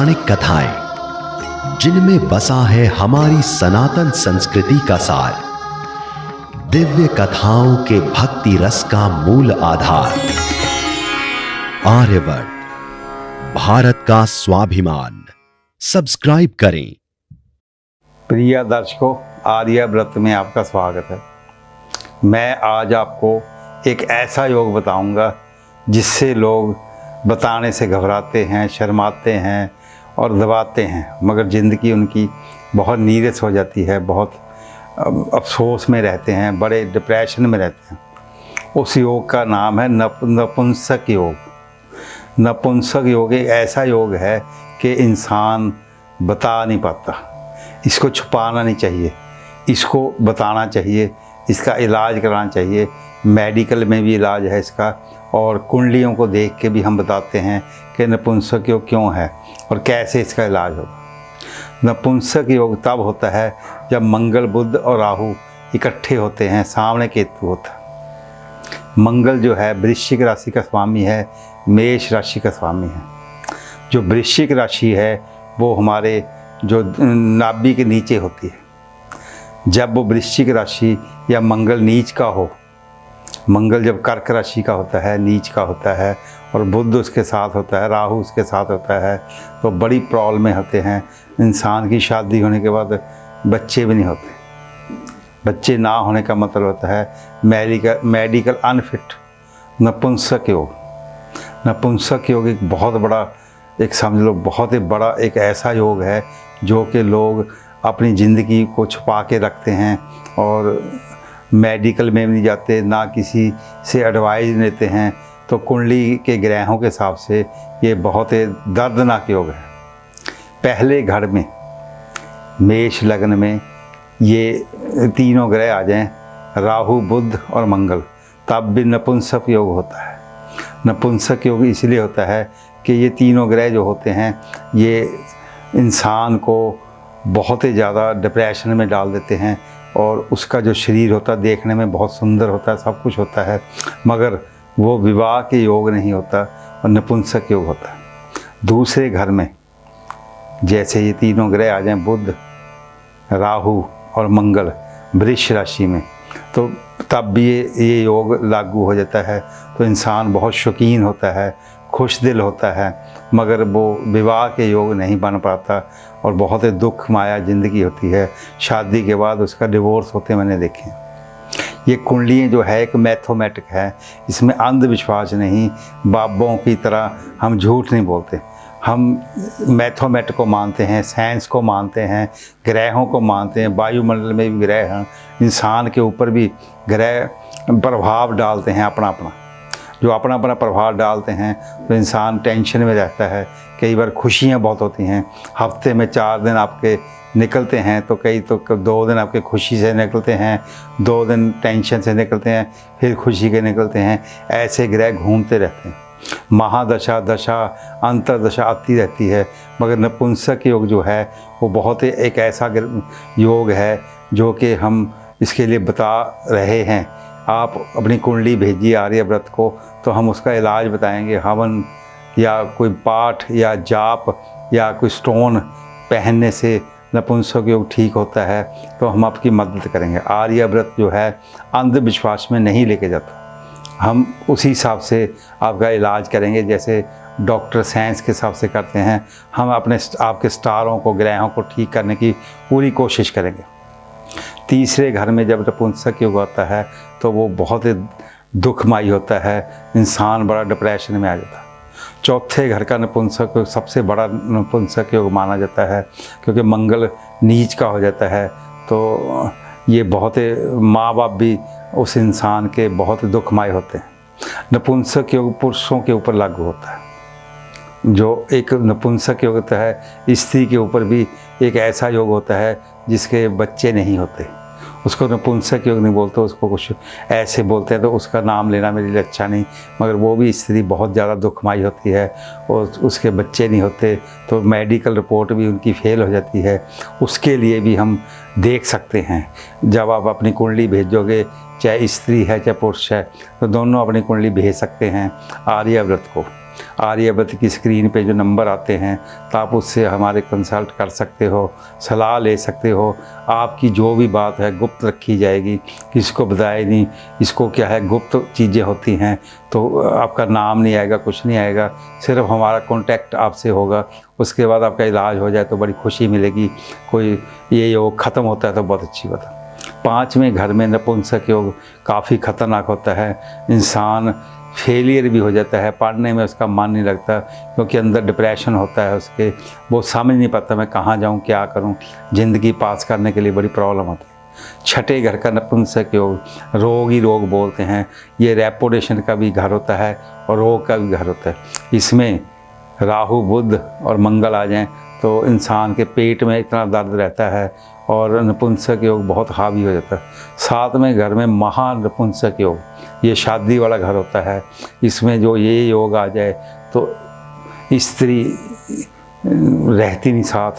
पौराणिक कथाएं जिनमें बसा है हमारी सनातन संस्कृति का सार, दिव्य कथाओं के भक्ति रस का मूल आधार। आर्यवर्त, भारत का स्वाभिमान। सब्सक्राइब करें। प्रिय दर्शकों, आर्यव्रत में आपका स्वागत है। मैं आज आपको एक ऐसा योग बताऊंगा जिससे लोग बताने से घबराते हैं, शर्माते हैं और दबाते हैं, मगर ज़िंदगी उनकी बहुत नीरस हो जाती है, बहुत अफसोस में रहते हैं, बड़े डिप्रेशन में रहते हैं। उस योग का नाम है नपुंसक योग। नपुंसक योग एक ऐसा योग है कि इंसान बता नहीं पाता। इसको छुपाना नहीं चाहिए, इसको बताना चाहिए, इसका इलाज कराना चाहिए। मेडिकल में भी इलाज है इसका, और कुंडलियों को देख के भी हम बताते हैं कि नपुंसक योग क्यों है और कैसे इसका इलाज होगा। नपुंसक योग तब होता है जब मंगल, बुध और राहु इकट्ठे होते हैं, सामने केतु होता है। मंगल जो है वृश्चिक राशि का स्वामी है, मेष राशि का स्वामी है। जो वृश्चिक राशि है वो हमारे जो नाभि के नीचे होती है। जब वो वृश्चिक राशि या मंगल नीच का हो, मंगल जब कर्क राशि का होता है, नीच का होता है, और बुध उसके साथ होता है, राहु उसके साथ होता है, तो बड़ी प्रॉब्लम में होते हैं। इंसान की शादी होने के बाद बच्चे भी नहीं होते। बच्चे ना होने का मतलब होता है मेडिकल अनफिट। नपुंसक योग, नपुंसक योग एक बहुत बड़ा, एक समझ लो बहुत ही बड़ा एक ऐसा योग है जो कि लोग अपनी ज़िंदगी को छुपा के रखते हैं और मेडिकल में भी नहीं जाते, ना किसी से एडवाइस लेते हैं। तो कुंडली के ग्रहों के हिसाब से ये बहुत ही दर्दनाक योग है। पहले घर में, मेष लग्न में ये तीनों ग्रह आ जाएं, राहु, बुध और मंगल, तब भी नपुंसक योग होता है। नपुंसक योग इसलिए होता है कि ये तीनों ग्रह जो होते हैं ये इंसान को बहुत ही ज़्यादा डिप्रेशन में डाल देते हैं, और उसका जो शरीर होता है देखने में बहुत सुंदर होता है, सब कुछ होता है, मगर वो विवाह के योग नहीं होता और नपुंसक योग होता है। दूसरे घर में जैसे ये तीनों ग्रह आ जाएं, बुध, राहु और मंगल वृष राशि में, तो तब भी ये योग लागू हो जाता है। तो इंसान बहुत शौकीन होता है, खुश दिल होता है, मगर वो विवाह के योग नहीं बन पाता और बहुत ही दुख माया ज़िंदगी होती है। शादी के बाद उसका डिवोर्स होते मैंने देखे। ये कुंडलियाँ जो है एक मैथमेटिक है, इसमें अंधविश्वास नहीं, बाबों की तरह हम झूठ नहीं बोलते। हम मैथमेटिक को मानते हैं, साइंस को मानते हैं, ग्रहों को मानते हैं। वायुमंडल में भी ग्रह हैं, इंसान के ऊपर भी ग्रह प्रभाव डालते हैं अपना अपना। जो अपना अपना प्रभाव डालते हैं तो इंसान टेंशन में रहता है। कई बार खुशियाँ बहुत होती हैं, हफ्ते में 4 दिन आपके निकलते हैं, तो कई तो 2 दिन आपके खुशी से निकलते हैं, 2 दिन टेंशन से निकलते हैं, फिर खुशी के निकलते हैं। ऐसे ग्रह घूमते रहते हैं। महादशा, दशा, अंतरदशा आती रहती है, मगर नपुंसक योग जो है वो बहुत ही एक ऐसा योग है जो कि हम इसके लिए बता रहे हैं। आप अपनी कुंडली भेजिए आर्यव्रत को, तो हम उसका इलाज बताएंगे। हवन या कोई पाठ या जाप या कोई स्टोन पहनने से नपुंसक योग ठीक होता है, तो हम आपकी मदद करेंगे। आर्यव्रत जो है अंधविश्वास में नहीं लेके जाता। हम उसी हिसाब से आपका इलाज करेंगे जैसे डॉक्टर साइंस के हिसाब से करते हैं। हम आपके स्टारों को, ग्रहों को ठीक करने की पूरी कोशिश करेंगे। तीसरे घर में जब नपुंसक योग होता है तो वो बहुत ही दुखमयी होता है, इंसान बड़ा डिप्रेशन में आ जाता है। चौथे घर का नपुंसक योग सबसे बड़ा नपुंसक योग माना जाता है, क्योंकि मंगल नीच का हो जाता है। तो ये बहुत ही, माँ बाप भी उस इंसान के बहुत दुखमय होते हैं। नपुंसक योग पुरुषों के ऊपर लागू होता है। जो एक नपुंसक योग होता है, स्त्री के ऊपर भी एक ऐसा योग होता है जिसके बच्चे नहीं होते, उसको नपुंसक योग नहीं बोलते, उसको कुछ ऐसे बोलते हैं, तो उसका नाम लेना मेरे लिए अच्छा नहीं। मगर वो भी स्त्री बहुत ज़्यादा दुखमयी होती है और उसके बच्चे नहीं होते, तो मेडिकल रिपोर्ट भी उनकी फेल हो जाती है। उसके लिए भी हम देख सकते हैं। जब आप अपनी कुंडली भेजोगे चाहे स्त्री है चाहे पुरुष है, तो दोनों अपनी कुंडली भेज सकते हैं आर्यव्रत को। आर्यव्रत की स्क्रीन पे जो नंबर आते हैं, तो आप उससे हमारे कंसल्ट कर सकते हो, सलाह ले सकते हो। आपकी जो भी बात है गुप्त रखी जाएगी, किसी को बताए नहीं। इसको क्या है, गुप्त चीज़ें होती हैं, तो आपका नाम नहीं आएगा, कुछ नहीं आएगा, सिर्फ हमारा कांटेक्ट आपसे होगा। उसके बाद आपका इलाज हो जाए तो बड़ी खुशी मिलेगी। कोई ये योग ख़त्म होता है तो बहुत अच्छी बात है। 5वें घर में नपुंसक योग काफ़ी ख़तरनाक होता है। इंसान फेलियर भी हो जाता है, पढ़ने में उसका मन नहीं लगता, क्योंकि अंदर डिप्रेशन होता है उसके। वो समझ नहीं पाता मैं कहाँ जाऊँ, क्या करूँ, ज़िंदगी पास करने के लिए बड़ी प्रॉब्लम होती है। 6ठे घर का नपुंसक योग, रोग ही रोग बोलते हैं। ये रेपुटेशन का भी घर होता है और रोग का भी घर होता है। इसमें राहु बुध और मंगल आ जाएं तो इंसान के पेट में इतना दर्द रहता है और नपुंसक योग बहुत हावी हो जाता है। 7वें घर में महानपुंसक योग, ये शादी वाला घर होता है। इसमें जो ये योग आ जाए तो स्त्री रहती नहीं साथ,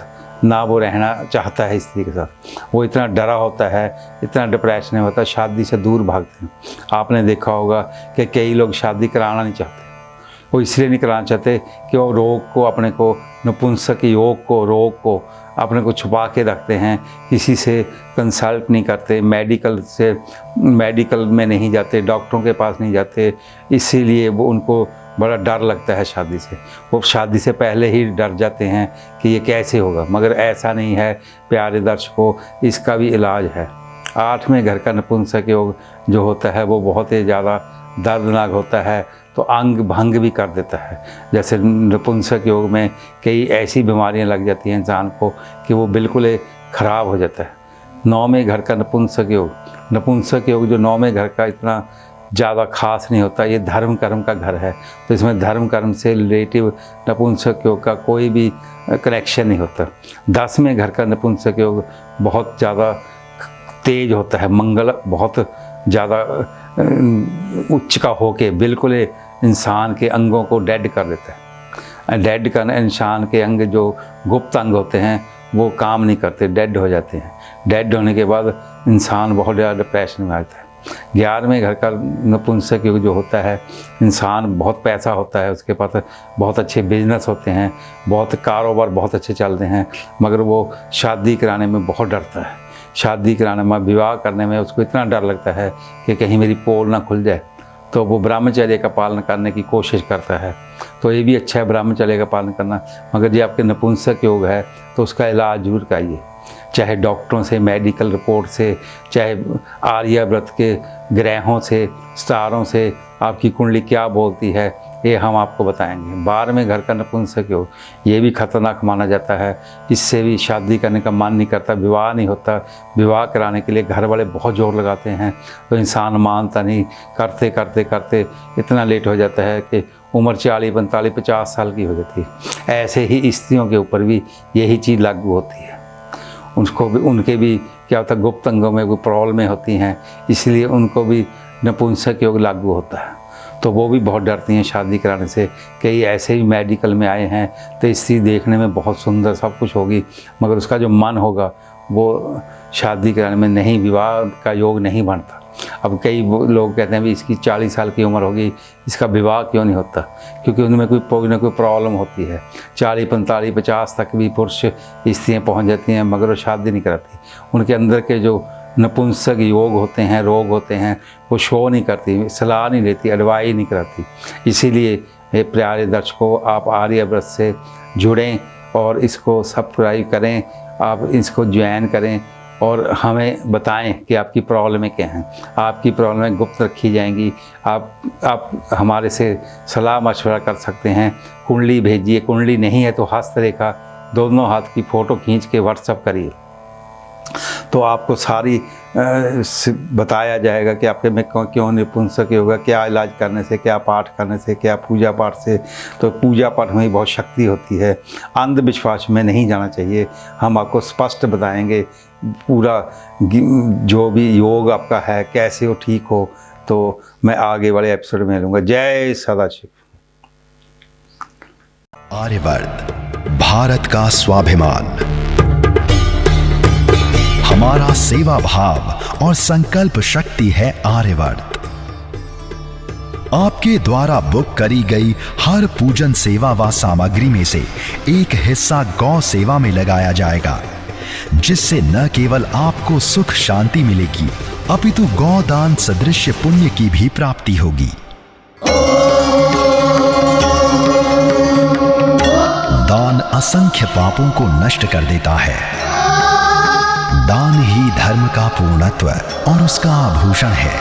ना वो रहना चाहता है स्त्री के साथ। वो इतना डरा होता है, इतना डिप्रेशन में होता है, शादी से दूर भागते हैं। आपने देखा होगा कि कई लोग शादी कराना नहीं चाहते। वो इसलिए नहीं कराना चाहते कि वो रोग को, अपने को, नपुंसक योग को, रोग को अपने को छुपा के रखते हैं, किसी से कंसल्ट नहीं करते, मेडिकल में नहीं जाते, डॉक्टरों के पास नहीं जाते। इसीलिए वो उनको बड़ा डर लगता है शादी से। वो शादी से पहले ही डर जाते हैं कि ये कैसे होगा, मगर ऐसा नहीं है प्यारे दर्शकों, इसका भी इलाज है। 8वें घर का नपुंसक योग जो होता है वो बहुत ही ज़्यादा दर्दनाक होता है, तो अंग भंग भी कर देता है। जैसे नपुंसक योग में कई ऐसी बीमारियां लग जाती हैं इंसान को कि वो बिल्कुल ख़राब हो जाता है। 9वें घर का नपुंसक योग जो 9वें घर का इतना ज़्यादा खास नहीं होता, ये धर्म कर्म का घर है। तो इसमें धर्म कर्म से रिलेटिव नपुंसक योग का कोई भी कनेक्शन नहीं होता। 10वें घर का नपुंसक योग बहुत ज़्यादा तेज होता है। मंगल बहुत ज़्यादा उच्च का होके बिल्कुल इंसान के अंगों को डेड कर देता है। डेड करना, इंसान के अंग जो गुप्त अंग होते हैं वो काम नहीं करते, डेड हो जाते हैं। डेड होने के बाद इंसान बहुत ज़्यादा डिप्रेशन में आता है। 11वें घर का नपुंसक योग जो होता है, इंसान बहुत पैसा होता है, उसके पास बहुत अच्छे बिजनेस होते हैं, बहुत कारोबार बहुत अच्छे चलते हैं, मगर वो शादी कराने में बहुत डरता है। शादी कराने में, विवाह करने में उसको इतना डर लगता है कि कहीं मेरी पोल ना खुल जाए, तो वो ब्रह्मचर्य का पालन करने की कोशिश करता है। तो ये भी अच्छा है ब्रह्मचर्य का पालन करना, मगर ये आपके नपुंसक योग है तो उसका इलाज जरूर कराइए, चाहे डॉक्टरों से, मेडिकल रिपोर्ट से, चाहे आर्यव्रत के ग्रहों से, स्टारों से आपकी कुंडली क्या बोलती है, ये हम आपको बताएंगे। 12वें घर का नपुंसक योग, ये भी खतरनाक माना जाता है। इससे भी शादी करने का मन नहीं करता, विवाह नहीं होता। विवाह कराने के लिए घर वाले बहुत जोर लगाते हैं, तो इंसान मानता नहीं, करते करते करते इतना लेट हो जाता है कि उम्र 40, 45, 50 साल की हो जाती है। ऐसे ही स्त्रियों के ऊपर भी यही चीज़ लागू होती है। उनके भी क्या होता है, गुप्त अंगों में कोई प्रॉब्लमें होती हैं, इसलिए उनको भी नपुंसक योग लागू होता है। तो वो भी बहुत डरती हैं शादी कराने से। कई ऐसे भी मेडिकल में आए हैं तो स्त्री देखने में बहुत सुंदर सब कुछ होगी, मगर उसका जो मन होगा वो शादी कराने में नहीं, विवाह का योग नहीं बनता। अब कई लोग कहते हैं भी इसकी 40 साल की उम्र होगी, इसका विवाह क्यों नहीं होता? क्योंकि उनमें कोई ना कोई प्रॉब्लम होती है। 40, 45, 50 तक भी पुरुष स्त्रियाँ पहुँच जाती हैं, मगर वो शादी नहीं कराती। उनके अंदर के जो नपुंसक योग होते हैं, रोग होते हैं, वो शो नहीं करती, सलाह नहीं लेती, एडवाइस नहीं कराती। इसीलिए हे प्यारे दर्शकों, आप आर्यव्रत से जुड़ें और इसको सब्सक्राइब करें, आप इसको ज्वाइन करें और हमें बताएं कि आपकी प्रॉब्लमें क्या हैं। आपकी प्रॉब्लमें गुप्त रखी जाएंगी। आप हमारे से सलाह मशवरा कर सकते हैं। कुंडली भेजिए, कुंडली नहीं है तो हस्तरेखा, दोनों हाथ की फ़ोटो खींच के व्हाट्सअप करिए, तो आपको सारी बताया जाएगा कि आपके में क्यों नपुंसक योग है, क्या इलाज करने से, क्या पाठ करने से, क्या पूजा पाठ से। तो पूजा पाठ में बहुत शक्ति होती है, अंधविश्वास में नहीं जाना चाहिए। हम आपको स्पष्ट बताएंगे पूरा जो भी योग आपका है कैसे वो ठीक हो। तो मैं आगे वाले एपिसोड में लूँगा। जय सदाशिव। आर्यवर्त, भारत का स्वाभिमान। हमारा सेवा भाव और संकल्प शक्ति है आर्यवर्त। आपके द्वारा बुक करी गई हर पूजन सेवा व सामग्री में से एक हिस्सा गौ सेवा में लगाया जाएगा, जिससे न केवल आपको सुख शांति मिलेगी अपितु गौदान सदृश पुण्य की भी प्राप्ति होगी। दान असंख्य पापों को नष्ट कर देता है। दान ही धर्म का पूर्णत्व और उसका आभूषण है।